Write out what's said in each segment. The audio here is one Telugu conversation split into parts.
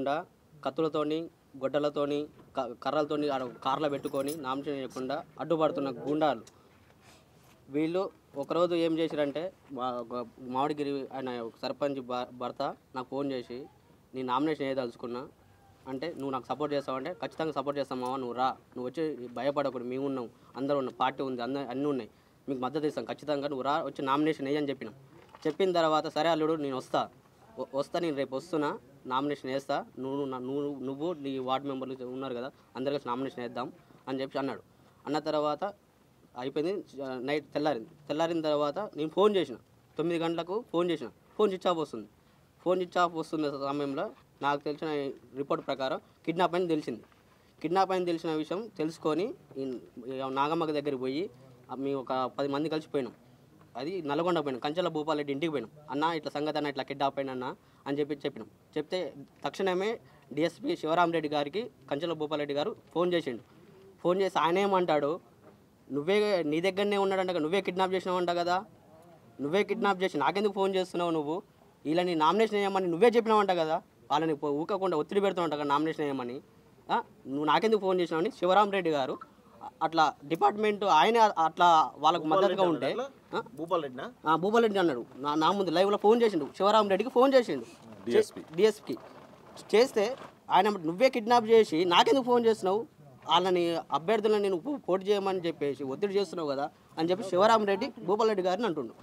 చేయకుండా కత్తులతోని గొడ్డలతోని కర్రలతోని కార్లో పెట్టుకొని నామినేషన్ చేయకుండా అడ్డుపడుతున్న గుండాలు వీళ్ళు ఒకరోజు ఏం చేశారంటే మామిడిగిరి ఆయన సర్పంచ్ భర్త నాకు ఫోన్ చేసి నీ నామినేషన్ ఏదలుచుకున్నా అంటే నువ్వు నాకు సపోర్ట్ చేస్తావంటే ఖచ్చితంగా సపోర్ట్ చేస్తామావా, నువ్వు రా, నువ్వు వచ్చి భయపడకూడదు, మేము ఉన్నాం, అందరూ ఉన్నాం, పార్టీ ఉంది, అన్నీ ఉన్నాయి, మీకు మద్దతు ఇస్తాం, ఖచ్చితంగా నువ్వు రా, వచ్చి నామినేషన్ వేయని చెప్పినాం. చెప్పిన తర్వాత సరే అల్లుడు నేను వస్తా నేను రేపు వస్తున్నా, నామినేషన్ వేస్తా, నువ్వు నీ వార్డు మెంబర్లు ఉన్నారు కదా అందరు కలిసి నామినేషన్ వేద్దాం అని చెప్పి అన్నాడు. అన్న తర్వాత అయిపోయింది. నైట్ తెల్లారిన తర్వాత నేను ఫోన్ చేసిన 9 గంటలకు ఫోన్ చేసిన, ఫోన్ స్విచ్ ఆఫ్ వస్తుంది. ఫోన్ స్విచ్ ఆఫ్ వస్తున్న సమయంలో నాకు తెలిసిన రిపోర్ట్ ప్రకారం కిడ్నాప్ అని తెలిసింది. కిడ్నాప్ అని తెలిసిన విషయం తెలుసుకొని నాగమ్మకి దగ్గరికి పోయి మేము ఒక 10 మంది కలిసిపోయినాం. అది నల్గొండ పోయినాం, కంచెల భూపాలరెడ్డి ఇంటికి పోయినాం. అన్న ఇట్లా సంగతి అన్న ఇట్లా కిడ్నాప్ అయినా అని చెప్పినాం. చెప్తే తక్షణమే డిఎస్పీ శివరామరెడ్డి గారికి కంచెల భూపాలరెడ్డి గారు ఫోన్ చేసి ఆయన ఏమంటాడు, నీ దగ్గరనే ఉన్నాడంట, నువ్వే కిడ్నాప్ చేసినావంట కదా, నువ్వే కిడ్నాప్ చేసి నాకెందుకు ఫోన్ చేస్తున్నావు, నువ్వు వీళ్ళని నామినేషన్ వేయమని నువ్వే చెప్పినావంట కదా, వాళ్ళని ఊకకుండా ఒత్తిడి పెడుతున్నావు కదా నామినేషన్ వేయమని, నువ్వు నాకెందుకు ఫోన్ చేసినావని శివరామరెడ్డి గారు అట్లా డిపార్ట్మెంట్ ఆయన అట్లా వాళ్ళకు మద్దతుగా ఉంటే భూపాలరెడ్డి అన్నాడు. నా ముందు లైవ్లో ఫోన్ చేసిండు, శివరామరెడ్డికి ఫోన్ చేసిండు డిఎస్పీకి చేస్తే ఆయన నువ్వే కిడ్నాప్ చేసి నాకెందుకు ఫోన్ చేస్తున్నావు, వాళ్ళని అభ్యర్థులను నేను పోటీ చేయమని చెప్పేసి ఒత్తిడి చేస్తున్నావు కదా అని చెప్పి శివరామరెడ్డి భూపాలరెడ్డి గారిని అంటుంటే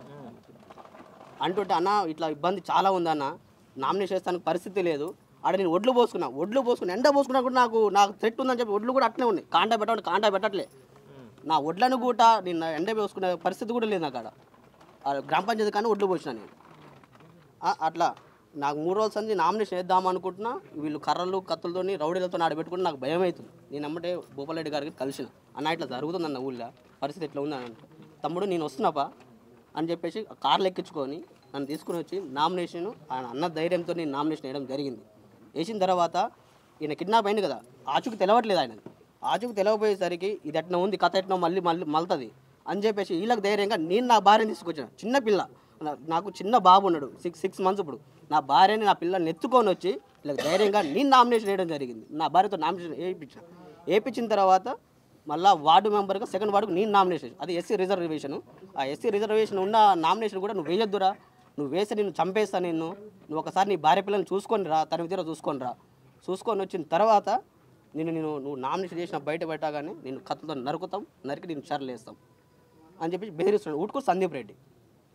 అన్న ఇట్లా ఇబ్బంది చాలా ఉందన్న, నామినేషన్ చేస్తానికి పరిస్థితి లేదు, ఆడ నేను ఒడ్లు పోసుకుని ఎండ పోసుకున్నా కూడా నాకు థ్రెట్ ఉందని చెప్పి ఒడ్లు కూడా అట్లే ఉన్నాయి, కాంటా పెట్టట్లే, నా ఒడ్లను కూడా నేను ఎండ పోసుకునే పరిస్థితి కూడా లేదు నాకు. ఆడ గ్రామ పంచాయతీ కానీ ఒడ్లు పోసిన నేను అట్లా నాకు 3 రోజుల సంది నామినేషన్ వేద్దాం అనుకుంటున్నా, వీళ్ళు కర్రలు కత్తులతోని రౌడీలతో ఆడబెట్టుకుని నాకు భయం అవుతుంది. నేను అమ్మటే భూపాలరెడ్డి గారికి కలిసిన, అన్న ఇట్లా జరుగుతుందన్న ఊళ్ళో పరిస్థితి ఎట్లా ఉందని అంటే, తమ్ముడు నేను వస్తున్నాపా అని చెప్పేసి కార్లు ఎక్కించుకొని నన్ను తీసుకుని వచ్చి నామినేషన్ ఆయన అన్న ధైర్యంతో నేను నామినేషన్ వేయడం జరిగింది. వేసిన తర్వాత ఈయన కిడ్నాప్ అయింది కదా, ఆచూకు తెలవట్లేదు ఆయన, ఆచూకు తెలవపోయేసరికి ఇది ఎట్లా ఉంది కథ ఎట్లా మళ్ళీ మళ్తుంది అని చెప్పేసి వీళ్ళకి ధైర్యంగా నేను నా భార్యని తీసుకొచ్చిన, చిన్నపిల్ల, నాకు చిన్న బాబు ఉన్నాడు 6 మంత్స్, ఇప్పుడు నా భార్యని నా పిల్లల్ని ఎత్తుకొని వచ్చి ఇలా ధైర్యంగా నేను నామినేషన్ వేయడం జరిగింది. నా భార్యతో నామినేషన్ వేయించిన తర్వాత మళ్ళీ వార్డు మెంబర్గా 2nd వార్డుకు నేను నామినేషన్, అది ఎస్సీ రిజర్వేషన్, ఆ ఎస్సీ రిజర్వేషన్ ఉన్న నామినేషన్ కూడా నువ్వు వేయొద్దురా, నువ్వు వేసి నేను చంపేస్తా, నువ్వు ఒకసారి నీ భార్య పిల్లల్ని చూసుకొని రా, తన తీర చూసుకొని వచ్చిన తర్వాత నువ్వు నామినేషన్ చేసిన బయట పెట్టగానే నేను కత్తులతో నరికి నేను చర్లేస్తాం అని చెప్పి బెదిరిస్తున్నాడు. ఊటుకు సందీప్ రెడ్డి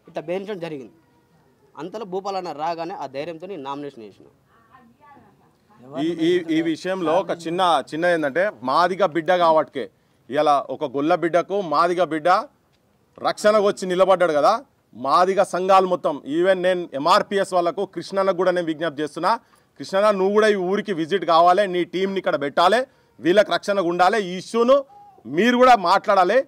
ఇట్లా బెదిరించడం జరిగింది. అంతలో భూపాలన్న రాగానే ఆ ధైర్యంతో నేను నామినేషన్ చేసిన. ఈ విషయంలో ఒక చిన్న ఏంటంటే మాదిగ బిడ్డ కాబట్టికే ఇలా ఒక గొల్ల బిడ్డకు మాదిగ బిడ్డ రక్షణకు వచ్చి నిలబడ్డాడు కదా, మాదిగ సంఘాలు మొత్తం ఈవెన్ నేను ఎంఆర్పిఎస్ వాళ్ళకు కృష్ణన్నకు కూడా నేను విజ్ఞప్తి చేస్తున్నా, కృష్ణన్న నువ్వు కూడా ఈ ఊరికి విజిట్ కావాలి, నీ టీంని ఇక్కడ పెట్టాలి, వీళ్ళకి రక్షణగా ఉండాలి, ఈ ఇష్యూను మీరు కూడా మాట్లాడాలి,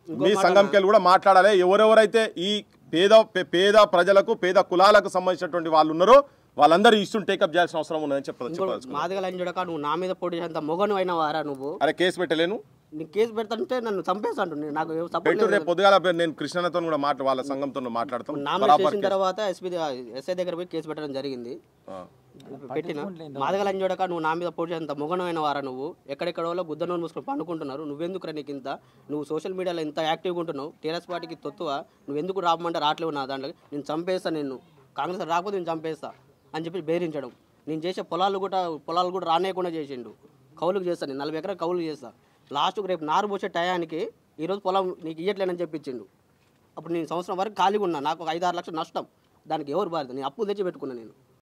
మీ సంఘంకి కూడా మాట్లాడాలి. ఎవరెవరైతే ఈ పేద ప్రజలకు పేద కులాలకు సంబంధించినటువంటి వాళ్ళు ఉన్నారో వాళ్ళందరూ ఇష్యూని టేకప్ చేయాల్సిన అవసరం ఉందని చెప్పాలి. మాదిగలని చూడక నువ్వు నా మీద పోటీ చేసేంత మొగను అయిన వారా నువ్వు, అరే కేసు పెట్టలేను, నీకు కేసు పెడతాంటే నన్ను చంపేస్తాను, నాకు పొద్దుగాల నేను కృష్ణతో కూడా వాళ్ళ సంఘంతో మాట్లాడతాం. నామినేషన్ తర్వాత ఎస్ఐ దగ్గర పోయి కేసు పెట్టడం జరిగింది, పెట్టిన మాదిగలని చూడక నువ్వు నా మీద పోటీ చేసేంత మొగనమైన వారా నువ్వు, ఎక్కడెక్కడో గుద్దనూరు మూసుకొని పండుకుంటున్నారు, నువ్వెందుకు నీకు ఇంత, నువ్వు సోషల్ మీడియాలో ఇంత యాక్టివ్గా ఉంటున్నావు, టీఆర్ఎస్ పార్టీకి తొత్తువ, నువ్వెందుకు రామంటే రావట్లేవు నా దాంట్లో, నేను చంపేస్తా, కాంగ్రెస్ రాకపోతే నేను చంపేస్తా అని చెప్పి బెదిరించడం. నేను చేసే పొలాలు కూడా రానేయకుండా చేసిండు, కౌలుకు చేస్తాను, నేను 40 ఎకరాలు కౌలుకు చేస్తాను, లాస్ట్కు రేపు నారు పోసే టయానికి ఈరోజు పొలం నీకు ఇయ్యట్లేనని చెప్పించిండు. అప్పుడు నేను సంవత్సరం వరకు ఖాళీగా ఉన్నా, నాకు ఒక 5-6 లక్షలు నష్టం, దానికి ఎవరు బాధ్యత, నేను అప్పులు తెచ్చి పెట్టుకున్నాను నేను.